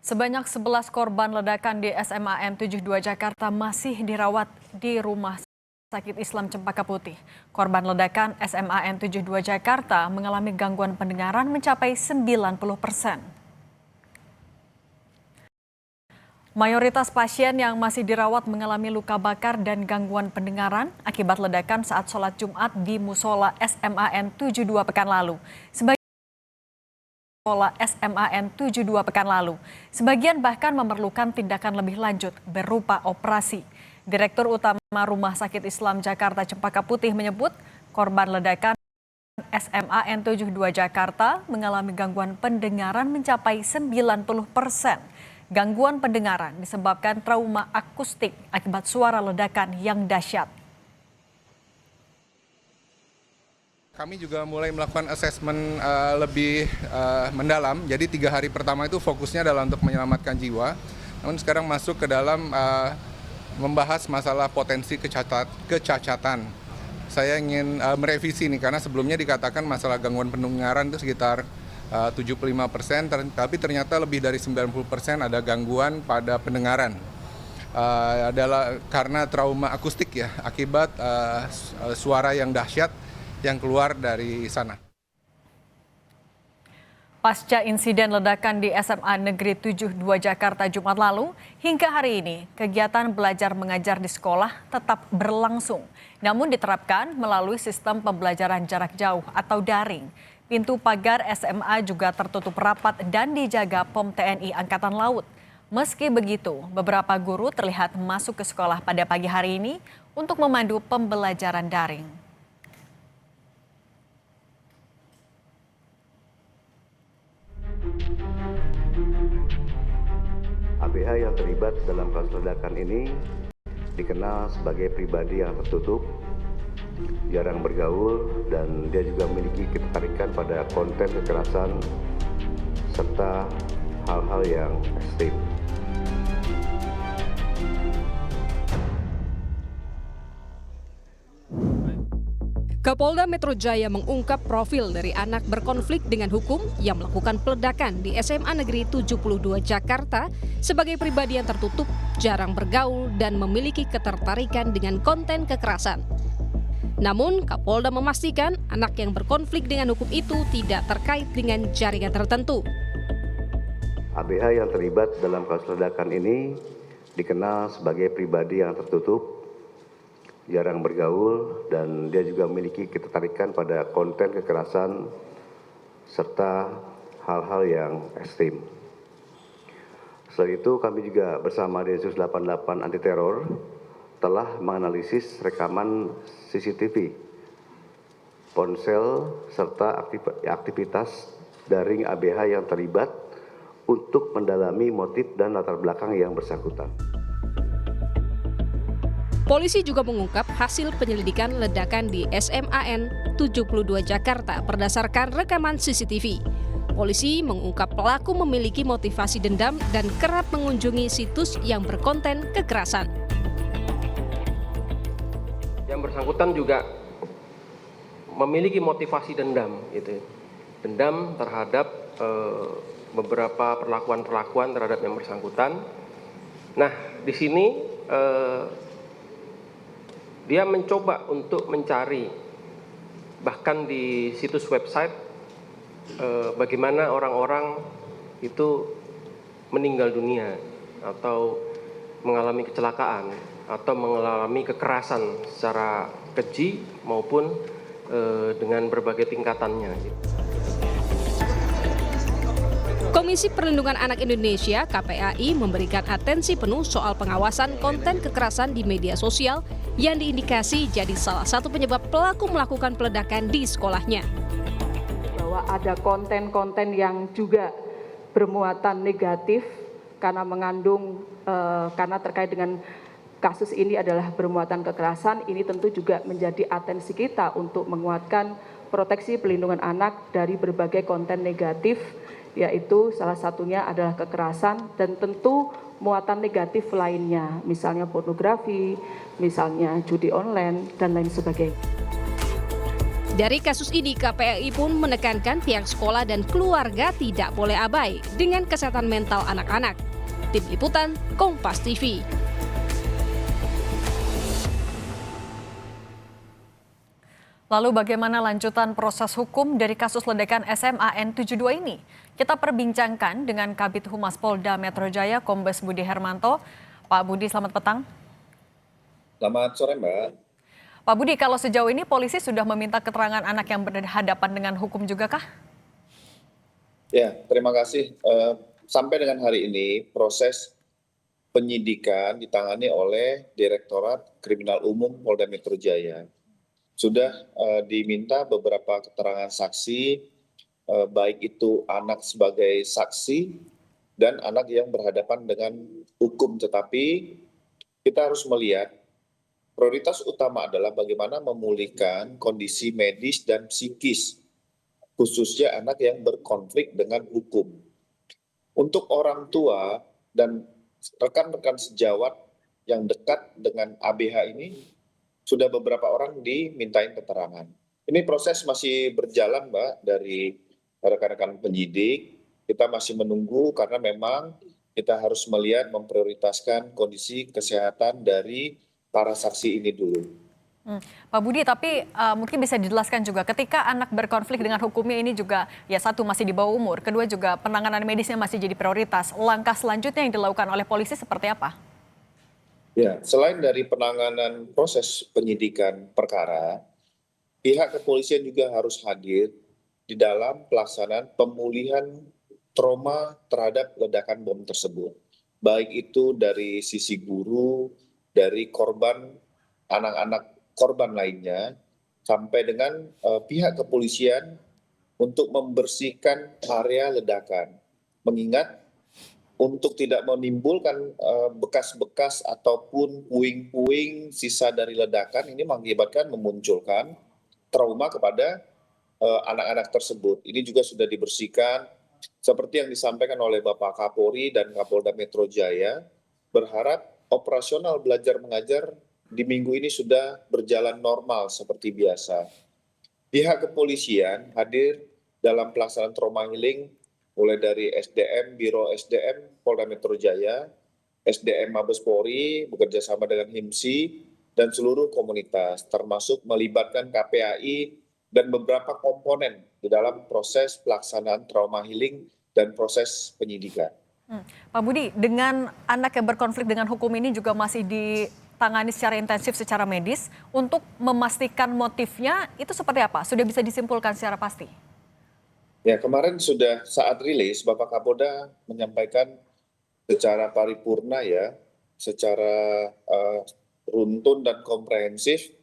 Sebanyak 11 korban ledakan di SMAN 72 Jakarta masih dirawat di Rumah Sakit Islam Cempaka Putih. Korban ledakan SMAN 72 Jakarta mengalami gangguan pendengaran mencapai 90%. Mayoritas pasien yang masih dirawat mengalami luka bakar dan gangguan pendengaran akibat ledakan saat sholat Jumat di Musola SMAN 72 pekan lalu. Sebagian bahkan memerlukan tindakan lebih lanjut berupa operasi. Direktur Utama Rumah Sakit Islam Jakarta Cempaka Putih menyebut korban ledakan SMAN 72 Jakarta mengalami gangguan pendengaran mencapai 90%. Gangguan pendengaran disebabkan trauma akustik akibat suara ledakan yang dahsyat. Kami juga mulai melakukan asesmen lebih mendalam, jadi 3 hari pertama itu fokusnya adalah untuk menyelamatkan jiwa. Namun sekarang masuk ke dalam membahas masalah potensi kecacatan. Saya ingin merevisi nih, karena sebelumnya dikatakan masalah gangguan pendengaran itu sekitar 75%, tapi ternyata lebih dari 90% ada gangguan pada pendengaran. Adalah karena trauma akustik ya, akibat suara yang dahsyat yang keluar dari sana. Pasca insiden ledakan di SMA Negeri 72 Jakarta Jumat lalu, hingga hari ini kegiatan belajar mengajar di sekolah tetap berlangsung. Namun diterapkan melalui sistem pembelajaran jarak jauh atau daring. Pintu pagar SMA juga tertutup rapat dan dijaga POM TNI Angkatan Laut. Meski begitu, beberapa guru terlihat masuk ke sekolah pada pagi hari ini untuk memandu pembelajaran daring. ABH yang terlibat dalam kasus ledakan ini dikenal sebagai pribadi yang tertutup, jarang bergaul, dan dia juga memiliki ketertarikan pada konten kekerasan serta hal-hal yang ekstrim. Kapolda Metro Jaya mengungkap profil dari anak berkonflik dengan hukum yang melakukan peledakan di SMA Negeri 72 Jakarta sebagai pribadi yang tertutup, jarang bergaul, dan memiliki ketertarikan dengan konten kekerasan. Namun, Kapolda memastikan anak yang berkonflik dengan hukum itu tidak terkait dengan jaringan tertentu. ABH yang terlibat dalam kasus ledakan ini dikenal sebagai pribadi yang tertutup, jarang bergaul, dan dia juga memiliki ketertarikan pada konten kekerasan serta hal-hal yang ekstrim. Selain itu, kami juga bersama Densus 88 Anti Teror telah menganalisis rekaman CCTV, ponsel, serta aktivitas daring ABH yang terlibat untuk mendalami motif dan latar belakang yang bersangkutan. Polisi juga mengungkap hasil penyelidikan ledakan di SMAN 72 Jakarta berdasarkan rekaman CCTV. Polisi mengungkap pelaku memiliki motivasi dendam dan kerap mengunjungi situs yang berkonten kekerasan. Yang bersangkutan juga memiliki motivasi dendam, gitu. Dendam terhadap beberapa perlakuan terhadap yang bersangkutan. Nah, di sini dia mencoba untuk mencari, bahkan di situs website, bagaimana orang-orang itu meninggal dunia atau mengalami kecelakaan atau mengalami kekerasan secara keji maupun dengan berbagai tingkatannya. Komisi Perlindungan Anak Indonesia (KPAI) memberikan atensi penuh soal pengawasan konten kekerasan di media sosial yang diindikasi jadi salah satu penyebab pelaku melakukan peledakan di sekolahnya. Bahwa ada konten-konten yang juga bermuatan negatif karena karena terkait dengan kasus ini adalah bermuatan kekerasan, ini tentu juga menjadi atensi kita untuk menguatkan proteksi pelindungan anak dari berbagai konten negatif, yaitu salah satunya adalah kekerasan dan tentu muatan negatif lainnya, misalnya pornografi, misalnya judi online, dan lain sebagainya. Dari kasus ini, KPAI pun menekankan pihak sekolah dan keluarga tidak boleh abai dengan kesehatan mental anak-anak. Tim Liputan, Kompas TV. Lalu bagaimana lanjutan proses hukum dari kasus ledakan SMA N72 ini? Kita perbincangkan dengan Kabid Humas Polda Metro Jaya, Kombes Budi Hermanto. Pak Budi, selamat petang. Selamat sore, Mbak. Pak Budi, kalau sejauh ini polisi sudah meminta keterangan anak yang berhadapan dengan hukum juga kah? Ya, terima kasih. Sampai dengan hari ini, proses penyidikan ditangani oleh Direktorat Kriminal Umum Polda Metro Jaya. Sudah diminta beberapa keterangan saksi, baik itu anak sebagai saksi dan anak yang berhadapan dengan hukum. Tetapi kita harus melihat prioritas utama adalah bagaimana memulihkan kondisi medis dan psikis, khususnya anak yang berkonflik dengan hukum. Untuk orang tua dan rekan-rekan sejawat yang dekat dengan ABH ini, sudah beberapa orang dimintain keterangan. Ini proses masih berjalan, Mbak, dari rekan-rekan penyidik. Kita masih menunggu karena memang kita harus melihat memprioritaskan kondisi kesehatan dari para saksi ini dulu. Pak Budi, tapi mungkin bisa dijelaskan juga ketika anak berkonflik dengan hukumnya ini juga ya satu masih di bawah umur, kedua juga penanganan medisnya masih jadi prioritas. Langkah selanjutnya yang dilakukan oleh polisi seperti apa? Ya, selain dari penanganan proses penyidikan perkara, pihak kepolisian juga harus hadir di dalam pelaksanaan pemulihan trauma terhadap ledakan bom tersebut. Baik itu dari sisi guru, dari korban, anak-anak korban lainnya, sampai dengan pihak kepolisian untuk membersihkan area ledakan. Mengingat untuk tidak menimbulkan bekas-bekas ataupun puing-puing sisa dari ledakan ini mengakibatkan memunculkan trauma kepada anak-anak tersebut. Ini juga sudah dibersihkan seperti yang disampaikan oleh Bapak Kapolri dan Kapolda Metro Jaya, berharap operasional belajar mengajar di minggu ini sudah berjalan normal seperti biasa. Pihak kepolisian hadir dalam pelaksanaan trauma healing mulai dari SDM, Biro SDM Polda Metro Jaya, SDM Mabes Polri, bekerja sama dengan HIMSI, dan seluruh komunitas, termasuk melibatkan KPAI dan beberapa komponen di dalam proses pelaksanaan trauma healing dan proses penyidikan. Pak Budi, dengan anak yang berkonflik dengan hukum ini juga masih ditangani secara intensif secara medis, untuk memastikan motifnya itu seperti apa? Sudah bisa disimpulkan secara pasti? Ya, kemarin sudah saat rilis, Bapak Kapolda menyampaikan secara paripurna ya, secara runtun dan komprehensif,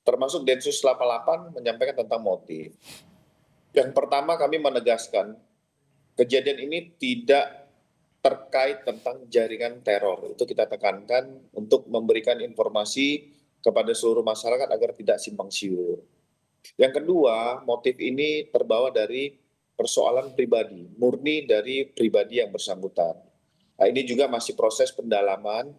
termasuk Densus 88 menyampaikan tentang motif. Yang pertama kami menegaskan, kejadian ini tidak terkait tentang jaringan teror. Itu kita tekankan untuk memberikan informasi kepada seluruh masyarakat agar tidak simpang siur. Yang kedua, motif ini terbawa dari persoalan pribadi, murni dari pribadi yang bersangkutan. Nah, ini juga masih proses pendalaman,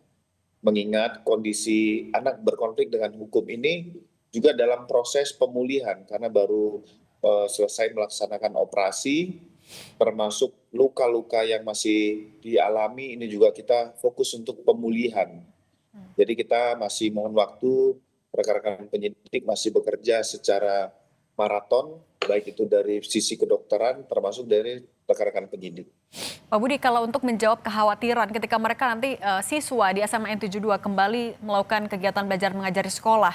mengingat kondisi anak berkonflik dengan hukum ini juga dalam proses pemulihan, karena baru selesai melaksanakan operasi, termasuk luka-luka yang masih dialami, ini juga kita fokus untuk pemulihan. Jadi kita masih mohon waktu, rekan-rekan penyidik masih bekerja secara maraton, baik itu dari sisi kedokteran termasuk dari rekan-rekan penyidik. Pak Budi, kalau untuk menjawab kekhawatiran ketika mereka nanti siswa di SMA N72 kembali melakukan kegiatan belajar mengajar di sekolah,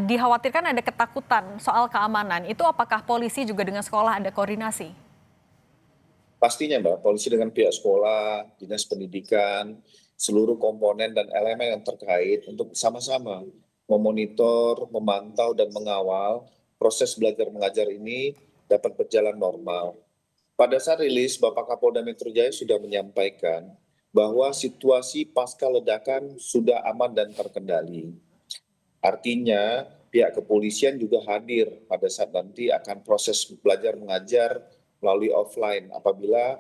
dikhawatirkan ada ketakutan soal keamanan, itu apakah polisi juga dengan sekolah ada koordinasi? Pastinya Mbak, polisi dengan pihak sekolah, dinas pendidikan, seluruh komponen dan elemen yang terkait untuk sama-sama memonitor, memantau, dan mengawal proses belajar mengajar ini dapat berjalan normal. Pada saat rilis, Bapak Kapolda Metro Jaya sudah menyampaikan bahwa situasi pasca ledakan sudah aman dan terkendali. Artinya, pihak kepolisian juga hadir pada saat nanti akan proses belajar mengajar melalui offline apabila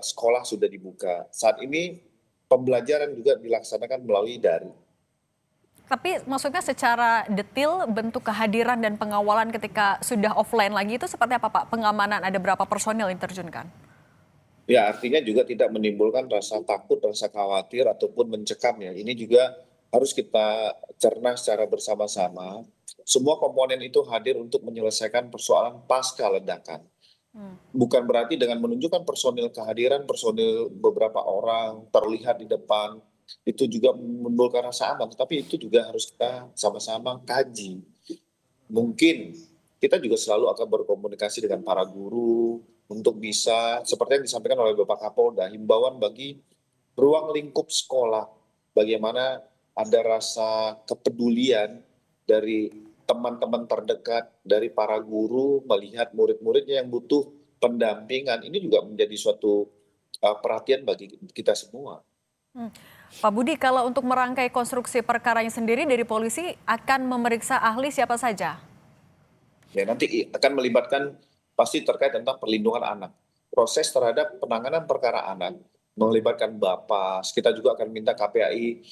sekolah sudah dibuka. Saat ini pembelajaran juga dilaksanakan melalui daring. Tapi maksudnya secara detail bentuk kehadiran dan pengawalan ketika sudah offline lagi itu seperti apa Pak? Pengamanan ada berapa personil yang diterjunkan? Ya, artinya juga tidak menimbulkan rasa takut, rasa khawatir, ataupun mencekam ya. Ini juga harus kita cerna secara bersama-sama. Semua komponen itu hadir untuk menyelesaikan persoalan pasca ledakan. Bukan berarti dengan menunjukkan personil kehadiran, personil beberapa orang terlihat di depan, itu juga menimbulkan rasa aman. Tetapi itu juga harus kita sama-sama kaji. Mungkin kita juga selalu akan berkomunikasi dengan para guru, untuk bisa, seperti yang disampaikan oleh Bapak Kapolda, himbauan bagi ruang lingkup sekolah, bagaimana ada rasa kepedulian dari teman-teman terdekat, dari para guru, melihat murid-muridnya yang butuh pendampingan, ini juga menjadi suatu perhatian bagi kita semua. Pak Budi, kalau untuk merangkai konstruksi perkaranya sendiri dari polisi akan memeriksa ahli siapa saja? Ya, nanti akan melibatkan pasti terkait tentang perlindungan anak. Proses terhadap penanganan perkara anak melibatkan Bapas. Kita juga akan minta KPAI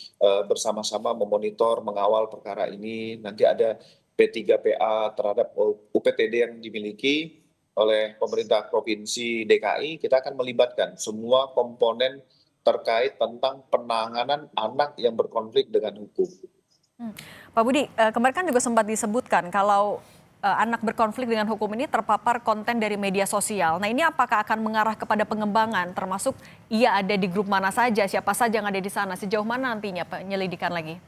bersama-sama memonitor, mengawal perkara ini. Nanti ada P3PA terhadap UPTD yang dimiliki oleh pemerintah Provinsi DKI. Kita akan melibatkan semua komponen terkait tentang penanganan anak yang berkonflik dengan hukum. Pak Budi, kemarin kan juga sempat disebutkan kalau anak berkonflik dengan hukum ini terpapar konten dari media sosial. Nah, ini apakah akan mengarah kepada pengembangan, termasuk ia ada di grup mana saja, siapa saja yang ada di sana, sejauh mana nantinya penyelidikan lagi?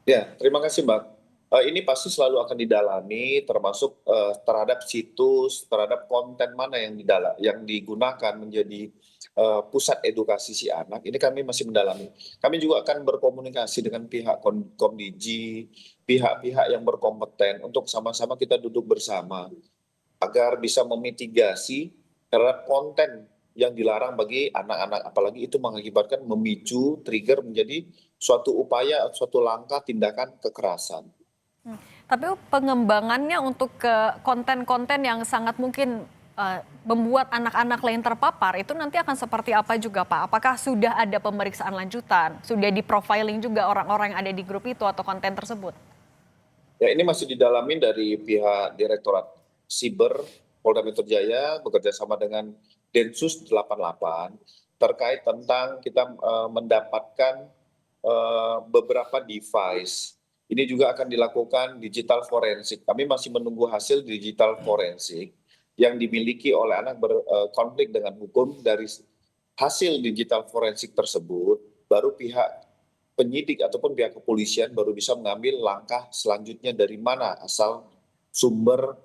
Ya, terima kasih Mbak. Ini pasti selalu akan didalami, termasuk terhadap situs, terhadap konten mana yang digunakan menjadi pusat edukasi si anak. Ini kami masih mendalami. Kami juga akan berkomunikasi dengan pihak Komdiji, pihak-pihak yang berkompeten untuk sama-sama kita duduk bersama agar bisa memitigasi terhadap konten yang dilarang bagi anak-anak, apalagi itu mengakibatkan memicu trigger menjadi suatu upaya, suatu langkah tindakan kekerasan. Tapi pengembangannya untuk ke konten-konten yang sangat mungkin membuat anak-anak lain terpapar itu nanti akan seperti apa juga Pak? Apakah sudah ada pemeriksaan lanjutan? Sudah di profiling juga orang-orang yang ada di grup itu atau konten tersebut? Ya, ini masih didalami dari pihak Direktorat Siber Polda Metro Jaya bekerja sama dengan Densus 88 terkait tentang kita mendapatkan beberapa device. Ini juga akan dilakukan digital forensik. Kami masih menunggu hasil digital forensik yang dimiliki oleh anak berkonflik dengan hukum. Dari hasil digital forensik tersebut, baru pihak penyidik ataupun pihak kepolisian baru bisa mengambil langkah selanjutnya dari mana asal sumber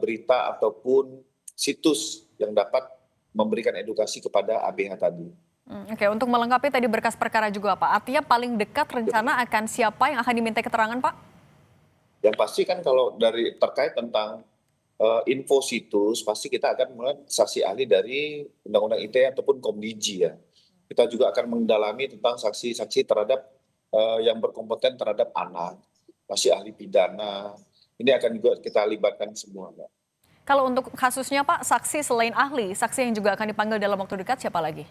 berita ataupun situs yang dapat memberikan edukasi kepada ABH tadi. Oke, untuk melengkapi tadi berkas perkara juga Pak, artinya paling dekat rencana akan siapa yang akan diminta keterangan Pak? Yang pasti kan kalau dari terkait tentang info situs, pasti kita akan melihat saksi ahli dari Undang-Undang ITE ataupun Komdiji ya. Kita juga akan mendalami tentang saksi-saksi terhadap yang berkompeten terhadap anak, pasti ahli pidana. Ini akan juga kita libatkan semua, Mbak. Kalau untuk kasusnya Pak, saksi selain ahli, saksi yang juga akan dipanggil dalam waktu dekat siapa lagi?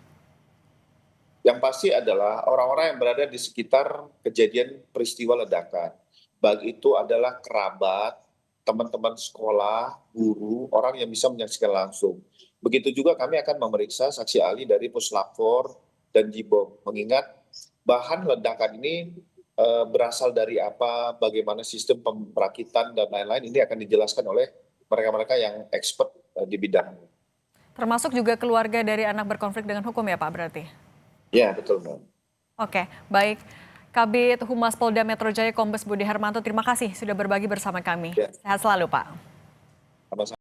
Yang pasti adalah orang-orang yang berada di sekitar kejadian peristiwa ledakan. Baik itu adalah kerabat, teman-teman sekolah, guru, orang yang bisa menyaksikan langsung. Begitu juga kami akan memeriksa saksi ahli dari Puslapfor dan Jibom. Mengingat bahan ledakan ini berasal dari apa, bagaimana sistem pemerakitan dan lain-lain, ini akan dijelaskan oleh mereka-mereka yang expert di bidang. Termasuk juga keluarga dari anak berkonflik dengan hukum ya Pak berarti? Ya, betul Mbak. Oke, baik. Kabid Humas Polda Metro Jaya Kombes Budi Hermanto, terima kasih sudah berbagi bersama kami. Ya. Sehat selalu Pak. Sama-sama.